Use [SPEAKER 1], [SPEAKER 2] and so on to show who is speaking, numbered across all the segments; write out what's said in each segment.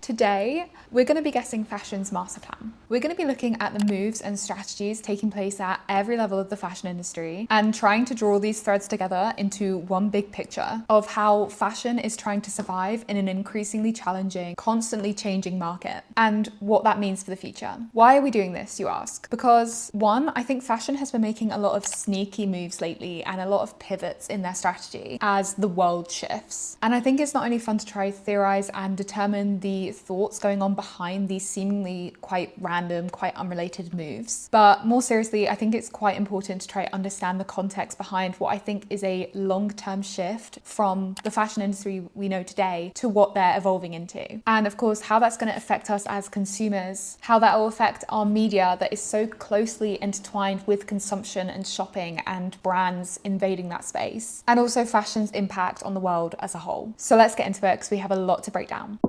[SPEAKER 1] Today, we're going to be guessing fashion's master plan. We're going to be looking at the moves and strategies taking place at every level of the fashion industry and trying to draw these threads together into one big picture of how fashion is trying to survive in an increasingly challenging, constantly changing market and what that means for the future. Why are we doing this, you ask? Because one, I think fashion has been making a lot of sneaky moves lately and a lot of pivots in their strategy as the world shifts. And I think it's not only fun to try theorize and determine the thoughts going on behind these seemingly quite random, quite unrelated moves, but more seriously, I think it's quite important to try to understand the context behind what I think is a long-term shift from the fashion industry we know today to what they're evolving into. And of course, how that's going to affect us as consumers, how that will affect our media that is so closely intertwined with consumption and shopping and brands invading that space, and also fashion's impact on the world as a whole. So let's get into it because we have a lot to break down.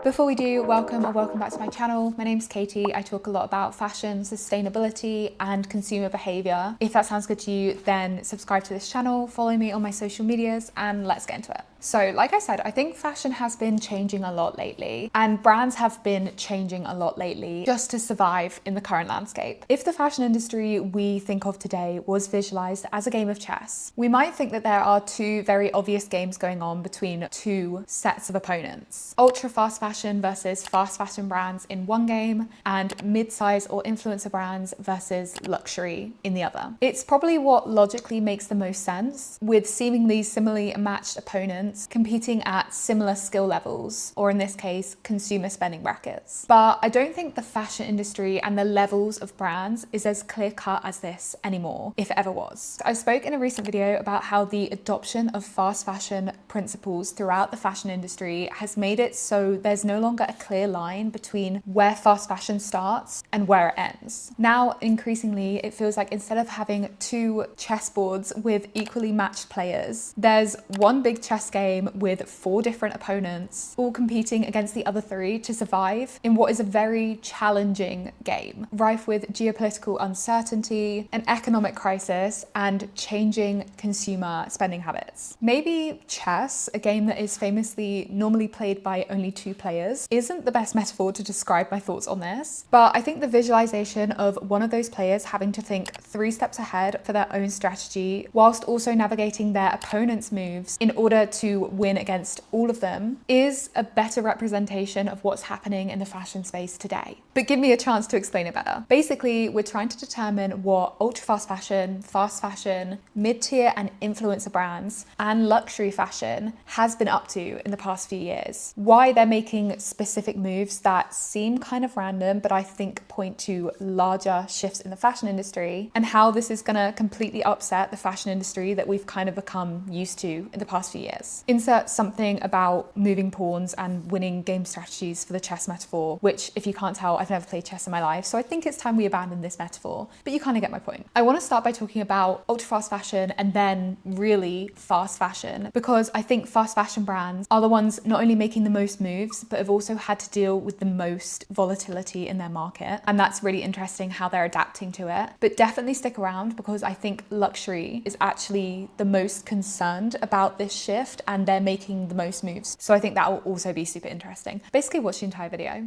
[SPEAKER 1] Before we do, welcome back to my channel. My name's Katie. I talk a lot about fashion, sustainability, and consumer behavior. If that sounds good to you, then subscribe to this channel, follow me on my social medias, and let's get into it. So like I said, I think fashion has been changing a lot lately, and brands have been changing a lot lately just to survive in the current landscape. If the fashion industry we think of today was visualized as a game of chess, we might think that there are two very obvious games going on between two sets of opponents. Ultra fast fashion versus fast fashion brands in one game, and mid-size or influencer brands versus luxury in the other. It's probably what logically makes the most sense, with seemingly similarly matched opponents competing at similar skill levels, or in this case, consumer spending brackets. But I don't think the fashion industry and the levels of brands is as clear-cut as this anymore, if it ever was. I spoke in a recent video about how the adoption of fast fashion principles throughout the fashion industry has made it so there's no longer a clear line between where fast fashion starts and where it ends. Now, increasingly, it feels like instead of having two chessboards with equally matched players, there's one big chess game with 4 different opponents, all competing against the other 3 to survive in what is a very challenging game, rife with geopolitical uncertainty, an economic crisis, and changing consumer spending habits. Maybe chess, a game that is famously normally played by only 2 players, isn't the best metaphor to describe my thoughts on this, but I think the visualization of one of those players having to think 3 steps ahead for their own strategy, whilst also navigating their opponent's moves in order to win against all of them, is a better representation of what's happening in the fashion space today. But give me a chance to explain it better. Basically, we're trying to determine what ultra fast fashion, mid-tier and influencer brands, and luxury fashion has been up to in the past few years. Why they're making specific moves that seem kind of random, but I think point to larger shifts in the fashion industry, and how this is gonna completely upset the fashion industry that we've kind of become used to in the past few years. Insert something about moving pawns and winning game strategies for the chess metaphor, which, if you can't tell, I've never played chess in my life, so I think it's time we abandon this metaphor, but you kind of get my point. I want to start by talking about ultra fast fashion and then really fast fashion, because I think fast fashion brands are the ones not only making the most moves, but have also had to deal with the most volatility in their market, and that's really interesting how they're adapting to it. But definitely stick around, because I think luxury is actually the most concerned about this shift and they're making the most moves. So I think that will also be super interesting. Basically watch the entire video.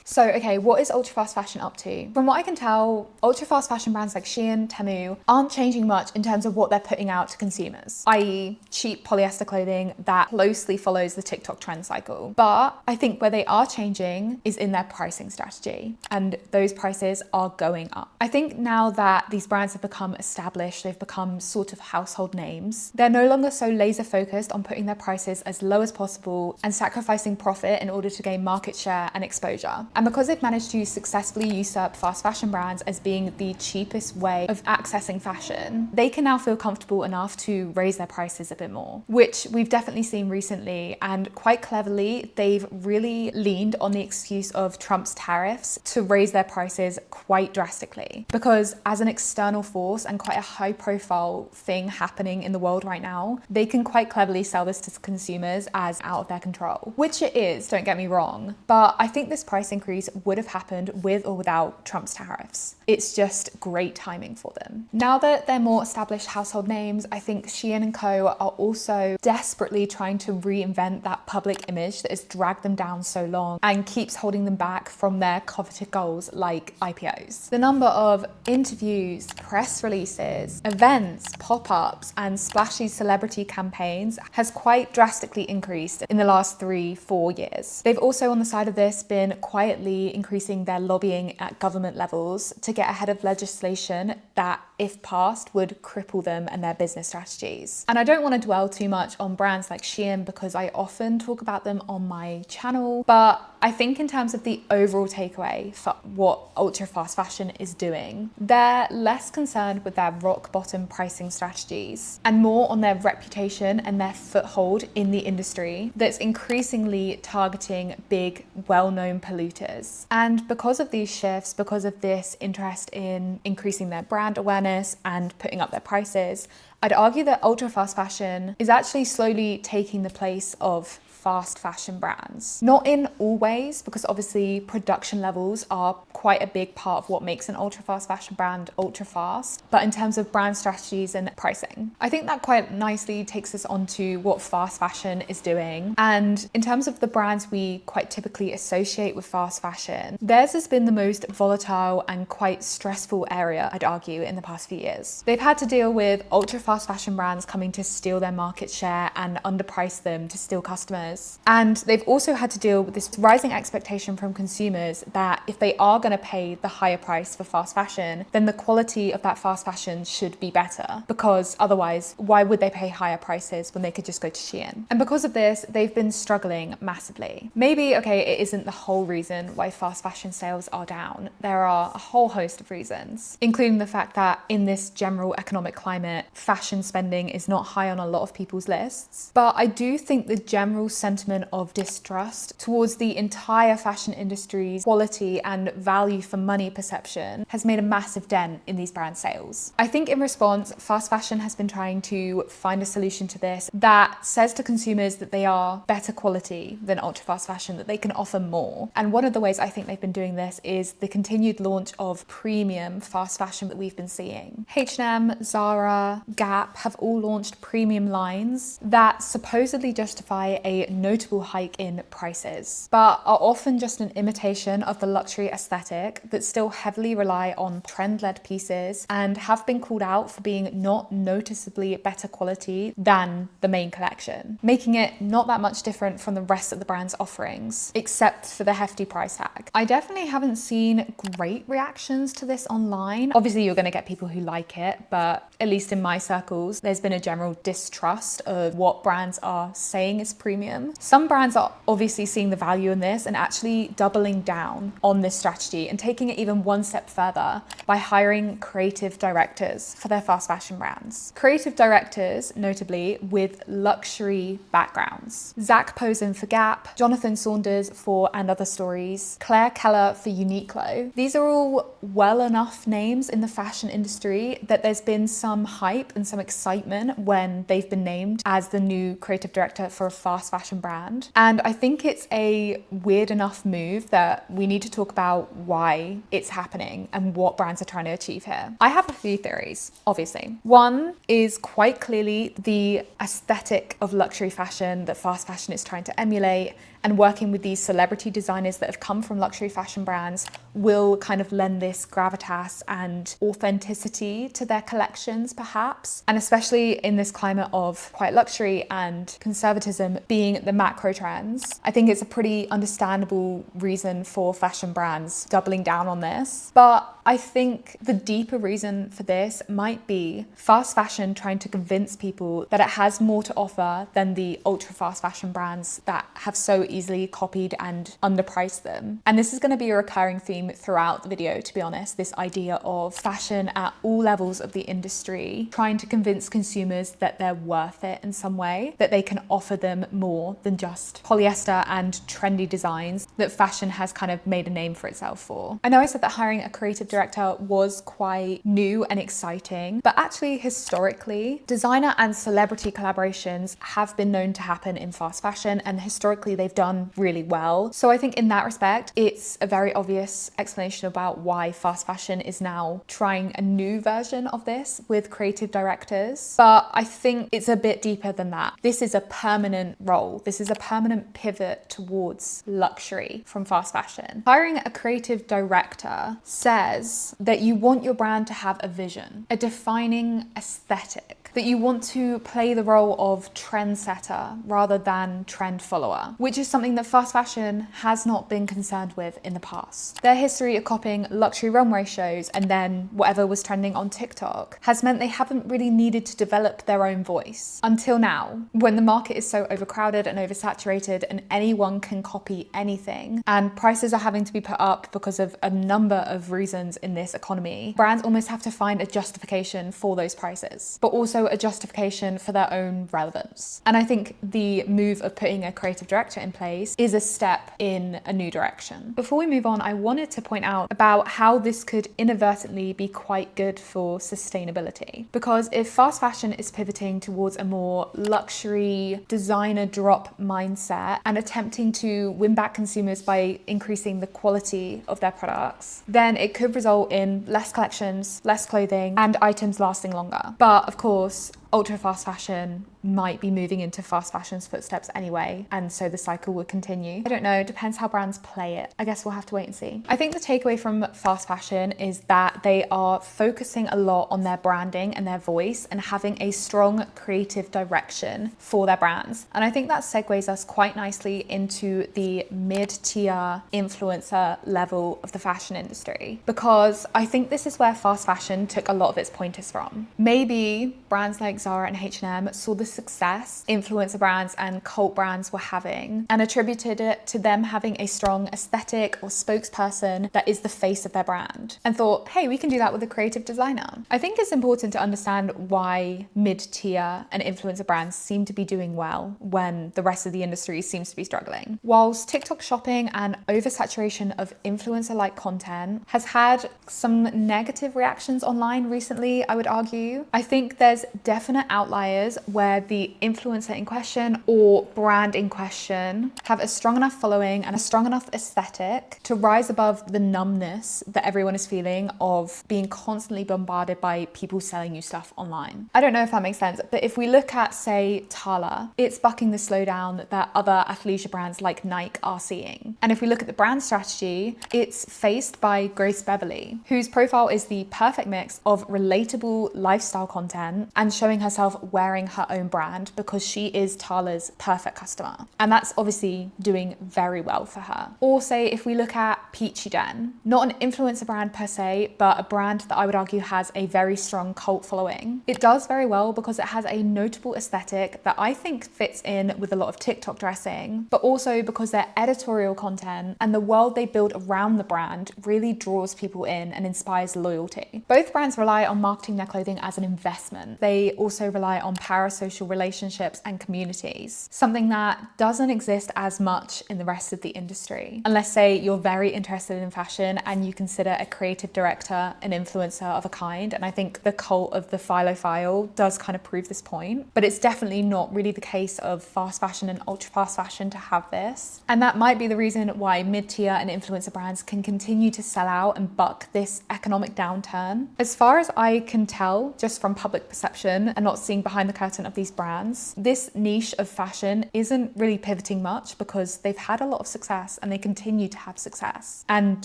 [SPEAKER 1] So, okay, what is ultra fast fashion up to? From what I can tell, ultra fast fashion brands like Shein, Temu aren't changing much in terms of what they're putting out to consumers, i.e. cheap polyester clothing that closely follows the TikTok trend cycle. But I think where they are changing is in their pricing strategy, and those prices are going up. I think now that these brands have become established, they've become sort of household names, they're no longer so laser focused on putting their prices as low as possible and sacrificing profit in order to gain market share and exposure. And because they've managed to successfully usurp fast fashion brands as being the cheapest way of accessing fashion, they can now feel comfortable enough to raise their prices a bit more, which we've definitely seen recently. And quite cleverly, they've really leaned on the excuse of Trump's tariffs to raise their prices quite drastically. Because as an external force and quite a high profile thing happening in the world right now, they can quite cleverly sell this dollars to consumers as out of their control, which it is, don't get me wrong, but I think this price increase would have happened with or without Trump's tariffs. It's just great timing for them. Now that they're more established household names, I think Shein and Co are also desperately trying to reinvent that public image that has dragged them down so long and keeps holding them back from their coveted goals like IPOs. The number of interviews, press releases, events, pop-ups, and splashy celebrity campaigns has quite drastically increased in the last 3-4 years. They've also, on the side of this, been quietly increasing their lobbying at government levels to get ahead of legislation that, if passed, would cripple them and their business strategies. And I don't want to dwell too much on brands like Shein because I often talk about them on my channel, but I think in terms of the overall takeaway for what ultra fast fashion is doing, they're less concerned with their rock bottom pricing strategies and more on their reputation and their foothold in the industry that's increasingly targeting big, well-known polluters. And because of these shifts, because of this interest in increasing their brand awareness and putting up their prices, I'd argue that ultra fast fashion is actually slowly taking the place of fast fashion brands. Not in all ways, because obviously production levels are quite a big part of what makes an ultra fast fashion brand ultra fast, but in terms of brand strategies and pricing. I think that quite nicely takes us onto what fast fashion is doing. And in terms of the brands we quite typically associate with fast fashion, theirs has been the most volatile and quite stressful area, I'd argue, in the past few years. They've had to deal with ultra fast fashion brands coming to steal their market share and underprice them to steal customers. And they've also had to deal with this rising expectation from consumers that if they are going to pay the higher price for fast fashion, then the quality of that fast fashion should be better, because otherwise, why would they pay higher prices when they could just go to Shein? And because of this, they've been struggling massively. Maybe, okay, it isn't the whole reason why fast fashion sales are down. There are a whole host of reasons, including the fact that in this general economic climate, fashion spending is not high on a lot of people's lists. But I do think the general sentiment of distrust towards the entire fashion industry's quality and value for money perception has made a massive dent in these brand sales. I think in response, fast fashion has been trying to find a solution to this that says to consumers that they are better quality than ultra fast fashion, that they can offer more. And one of the ways I think they've been doing this is the continued launch of premium fast fashion that we've been seeing. H&M, Zara, Gap have all launched premium lines that supposedly justify a notable hike in prices, but are often just an imitation of the luxury aesthetic that still heavily rely on trend-led pieces and have been called out for being not noticeably better quality than the main collection, making it not that much different from the rest of the brand's offerings, except for the hefty price tag. I definitely haven't seen great reactions to this online. Obviously, you're going to get people who like it, but at least in my circles, there's been a general distrust of what brands are saying is premium. Some brands are obviously seeing the value in this and actually doubling down on this strategy and taking it even one step further by hiring creative directors for their fast fashion brands. Creative directors, notably, with luxury backgrounds. Zach Posen for Gap, Jonathan Saunders for And Other Stories, Claire Keller for Uniqlo. These are all well enough names in the fashion industry that there's been some hype and some excitement when they've been named as the new creative director for a fast fashion brand. And I think it's a weird enough move that we need to talk about why it's happening and what brands are trying to achieve here. I have a few theories, obviously. One is quite clearly the aesthetic of luxury fashion that fast fashion is trying to emulate, and working with these celebrity designers that have come from luxury fashion brands will kind of lend this gravitas and authenticity to their collections, perhaps. And especially in this climate of quite luxury and conservatism being the macro trends, I think it's a pretty understandable reason for fashion brands doubling down on this. But I think the deeper reason for this might be fast fashion trying to convince people that it has more to offer than the ultra fast fashion brands that have so easily copied and underpriced them. And this is going to be a recurring theme throughout the video, to be honest, this idea of fashion at all levels of the industry trying to convince consumers that they're worth it in some way, that they can offer them more than just polyester and trendy designs that fashion has kind of made a name for itself for. I know I said that hiring a creative director was quite new and exciting, but actually historically, designer and celebrity collaborations have been known to happen in fast fashion, and historically they've done really well. So I think in that respect, it's a very obvious explanation about why fast fashion is now trying a new version of this with creative directors. But I think it's a bit deeper than that. This is a permanent role. This is a permanent pivot towards luxury from fast fashion. Hiring a creative director says that you want your brand to have a vision, a defining aesthetic, that you want to play the role of trendsetter rather than trend follower, which is something that fast fashion has not been concerned with in the past. Their history of copying luxury runway shows and then whatever was trending on TikTok has meant they haven't really needed to develop their own voice until now, when the market is so overcrowded and oversaturated and anyone can copy anything and prices are having to be put up because of a number of reasons in this economy. Brands almost have to find a justification for those prices, but also a justification for their own relevance. And I think the move of putting a creative director in place is a step in a new direction. Before we move on, I wanted to point out about how this could inadvertently be quite good for sustainability. Because if fast fashion is pivoting towards a more luxury designer drop mindset and attempting to win back consumers by increasing the quality of their products, then it could result in less collections, less clothing, and items lasting longer. But of course, ultra fast fashion might be moving into fast fashion's footsteps anyway, and so the cycle will continue. I don't know, it depends how brands play it. I guess we'll have to wait and see. I think the takeaway from fast fashion is that they are focusing a lot on their branding and their voice and having a strong creative direction for their brands. And I think that segues us quite nicely into the mid-tier influencer level of the fashion industry, because I think this is where fast fashion took a lot of its pointers from. Maybe brands like Zara and H&M saw the success influencer brands and cult brands were having and attributed it to them having a strong aesthetic or spokesperson that is the face of their brand, and thought, hey, we can do that with a creative designer. I think it's important to understand why mid-tier and influencer brands seem to be doing well when the rest of the industry seems to be struggling. Whilst TikTok shopping and oversaturation of influencer-like content has had some negative reactions online recently, I would argue, I think there's definite outliers where the influencer in question or brand in question have a strong enough following and a strong enough aesthetic to rise above the numbness that everyone is feeling of being constantly bombarded by people selling you stuff online. I don't know if that makes sense, but if we look at, say, Tala, it's bucking the slowdown that other athleisure brands like Nike are seeing. And if we look at the brand strategy, it's faced by Grace Beverley, whose profile is the perfect mix of relatable lifestyle content and showing herself wearing her own brand because she is Tala's perfect customer. And that's obviously doing very well for her. Or say if we look at Peachy Den, not an influencer brand per se, but a brand that I would argue has a very strong cult following. It does very well because it has a notable aesthetic that I think fits in with a lot of TikTok dressing, but also because their editorial content and the world they build around the brand really draws people in and inspires loyalty. Both brands rely on marketing their clothing as an investment. They also rely on parasocial relationships and communities, something that doesn't exist as much in the rest of the industry. Unless, say, you're very interested in fashion and you consider a creative director an influencer of a kind, and I think the cult of the philophile does kind of prove this point, but it's definitely not really the case of fast fashion and ultra fast fashion to have this. And that might be the reason why mid-tier and influencer brands can continue to sell out and buck this economic downturn. As far as I can tell, just from public perception and not seeing behind the curtain of these brands, this niche of fashion isn't really pivoting much because they've had a lot of success and they continue to have success. And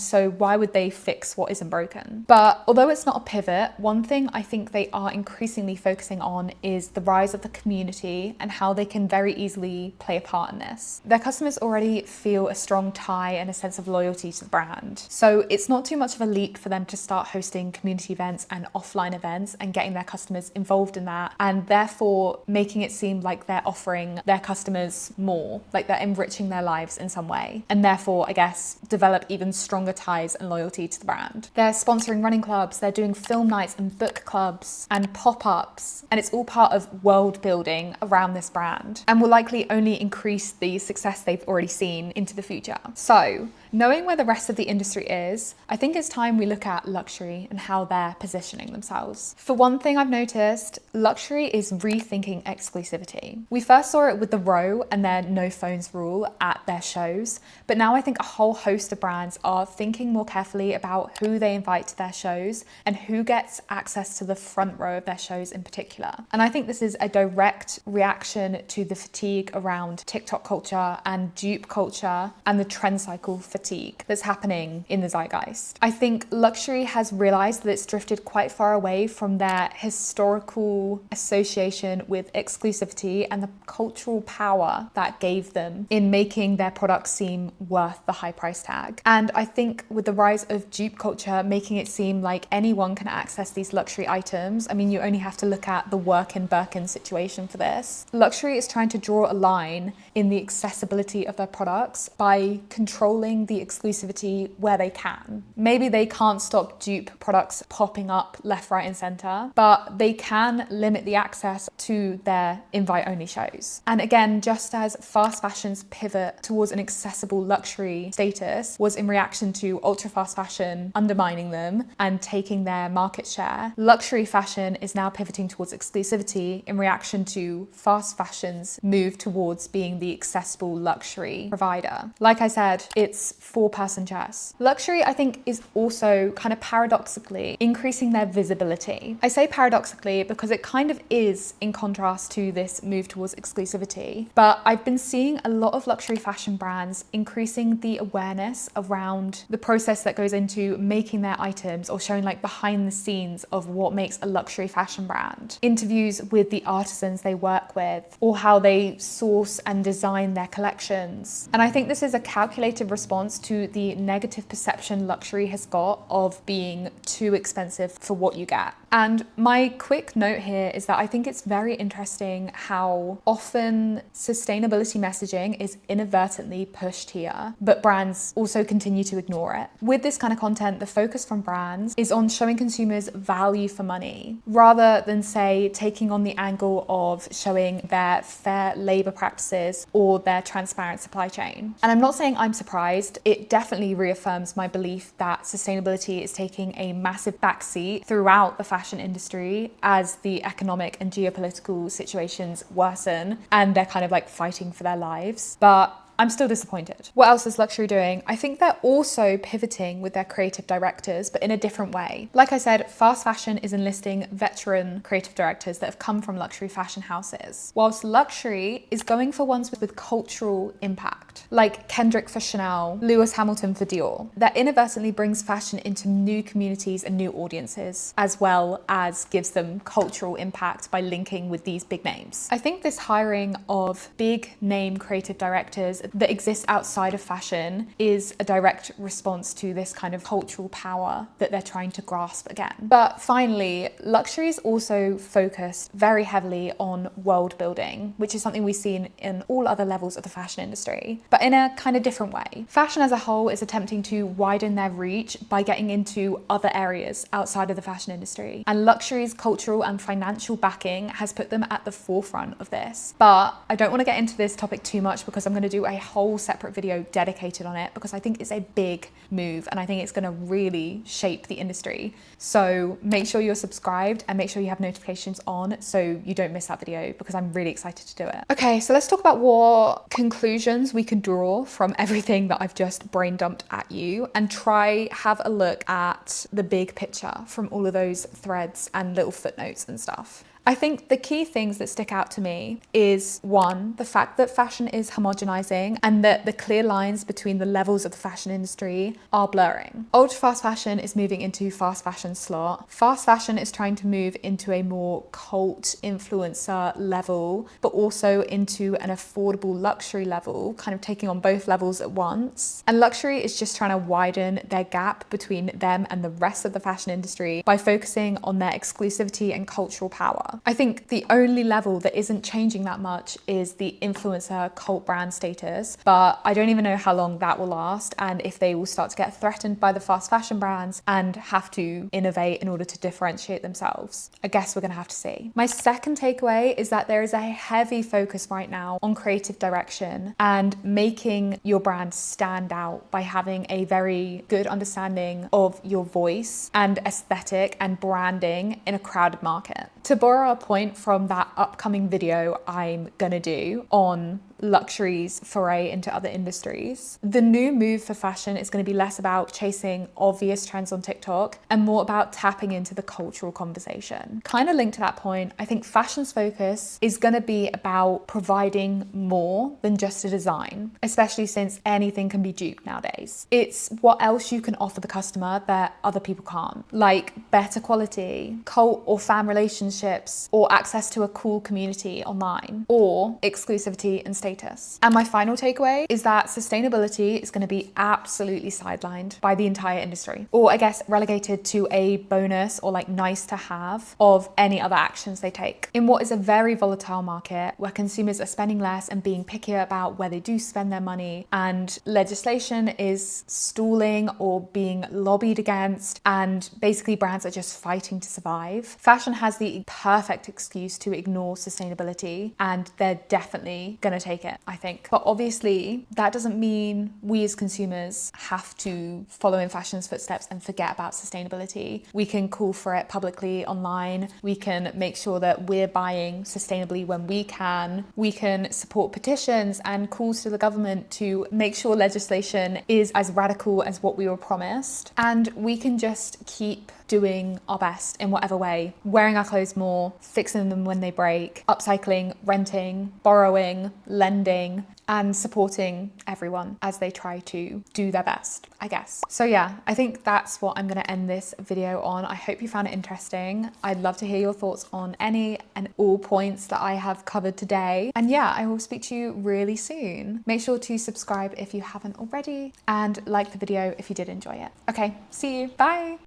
[SPEAKER 1] so why would they fix what isn't broken? But although it's not a pivot, one thing I think they are increasingly focusing on is the rise of the community and how they can very easily play a part in this. Their customers already feel a strong tie and a sense of loyalty to the brand. So it's not too much of a leap for them to start hosting community events and offline events and getting their customers involved in that, and therefore making it seem like they're offering their customers more, like they're enriching their lives in some way, and therefore, I guess, develop even stronger ties and loyalty to the brand. They're sponsoring running clubs, they're doing film nights and book clubs and pop-ups, and it's all part of world building around this brand and will likely only increase the success they've already seen into the future. So Knowing where the rest of the industry is, I think it's time we look at luxury and how they're positioning themselves. For one thing I've noticed, luxury is rethinking exclusivity. We first saw it with the Row and their no phones rule at their shows, but now I think a whole host of brands are thinking more carefully about who they invite to their shows and who gets access to the front row of their shows in particular. And I think this is a direct reaction to the fatigue around TikTok culture and dupe culture and the trend cycle fatigue that's happening in the zeitgeist. I think luxury has realized that it's drifted quite far away from their historical association with exclusivity and the cultural power that gave them in making their products seem worth the high price tag. And I think with the rise of dupe culture making it seem like anyone can access these luxury items, I mean, you only have to look at the work in Birkin situation for this. Luxury is trying to draw a line in the accessibility of their products by controlling the exclusivity where they can. Maybe they can't stop dupe products popping up left, right, and center, but they can limit the access to their invite-only shows. And again, just as fast fashion's pivot towards an accessible luxury status was in reaction to ultra-fast fashion undermining them and taking their market share, luxury fashion is now pivoting towards exclusivity in reaction to fast fashion's move towards being the accessible luxury provider. Like I said, it's four-person chess. Luxury, I think, is also kind of paradoxically increasing their visibility. I say paradoxically because it kind of is in contrast to this move towards exclusivity, but I've been seeing a lot of luxury fashion brands increasing the awareness around the process that goes into making their items or showing like behind the scenes of what makes a luxury fashion brand. Interviews with the artisans they work with or how they source and design their collections. And I think this is a calculated response to the negative perception luxury has got of being too expensive for what you get. And my quick note here is that I think it's very interesting how often sustainability messaging is inadvertently pushed here, but brands also continue to ignore it. With this kind of content, the focus from brands is on showing consumers value for money, rather than, say, taking on the angle of showing their fair labor practices or their transparent supply chain. And I'm not saying I'm surprised. It definitely reaffirms my belief that sustainability is taking a massive backseat throughout the fashion industry as the economic and geopolitical situations worsen and they're kind of like fighting for their lives. But I'm still disappointed. What else is luxury doing? I think they're also pivoting with their creative directors, but in a different way. Like I said, fast fashion is enlisting veteran creative directors that have come from luxury fashion houses, whilst luxury is going for ones with cultural impact, like Kendrick for Chanel, Lewis Hamilton for Dior. That inadvertently brings fashion into new communities and new audiences, as well as gives them cultural impact by linking with these big names. I think this hiring of big name creative directors that exist outside of fashion is a direct response to this kind of cultural power that they're trying to grasp again. But finally, luxury is also focused very heavily on world building, which is something we've seen in all other levels of the fashion industry, but in a kind of different way. Fashion as a whole is attempting to widen their reach by getting into other areas outside of the fashion industry, and luxury's cultural and financial backing has put them at the forefront of this. But I don't want to get into this topic too much because I'm going to do a whole separate video dedicated on it because I think it's a big move and I think it's going to really shape the industry. So make sure you're subscribed and make sure you have notifications on so you don't miss that video because I'm really excited to do it. Okay, so let's talk about what conclusions we can draw from everything that I've just brain dumped at you and have a look at the big picture from all of those threads and little footnotes and stuff. I think the key things that stick out to me is, one, the fact that fashion is homogenizing and that the clear lines between the levels of the fashion industry are blurring. Ultra fast fashion is moving into fast fashion slot. Fast fashion is trying to move into a more cult influencer level, but also into an affordable luxury level, kind of taking on both levels at once. And luxury is just trying to widen their gap between them and the rest of the fashion industry by focusing on their exclusivity and cultural power. Bora. I think the only level that isn't changing that much is the influencer cult brand status, but I don't even know how long that will last and if they will start to get threatened by the fast fashion brands and have to innovate in order to differentiate themselves. I guess we're gonna have to see. My second takeaway is that there is a heavy focus right now on creative direction and making your brand stand out by having a very good understanding of your voice and aesthetic and branding in a crowded market. To borrow a point from that upcoming video I'm gonna do on luxury's foray into other industries, the new move for fashion is going to be less about chasing obvious trends on TikTok and more about tapping into the cultural conversation. Kind of linked to that point, I think fashion's focus is going to be about providing more than just a design, especially since anything can be duped nowadays. It's what else you can offer the customer that other people can't, like better quality, cult or fan relationships, or access to a cool community online, or exclusivity and status. And my final takeaway is that sustainability is going to be absolutely sidelined by the entire industry, or I guess relegated to a bonus or like nice to have of any other actions they take. In what is a very volatile market where consumers are spending less and being pickier about where they do spend their money, and legislation is stalling or being lobbied against, and basically brands are just fighting to survive, fashion has the perfect excuse to ignore sustainability, and they're definitely going to take it, I think. But obviously that doesn't mean we as consumers have to follow in fashion's footsteps and forget about sustainability. We can call for it publicly online. We can make sure that we're buying sustainably when we can. We can support petitions and calls to the government to make sure legislation is as radical as what we were promised. And we can just keep doing our best in whatever way, wearing our clothes more, fixing them when they break, upcycling, renting, borrowing, lending, and supporting everyone as they try to do their best, I guess. So yeah, I think that's what I'm gonna end this video on. I hope you found it interesting. I'd love to hear your thoughts on any and all points that I have covered today. And yeah, I will speak to you really soon. Make sure to subscribe if you haven't already and like the video if you did enjoy it. Okay, see you, bye.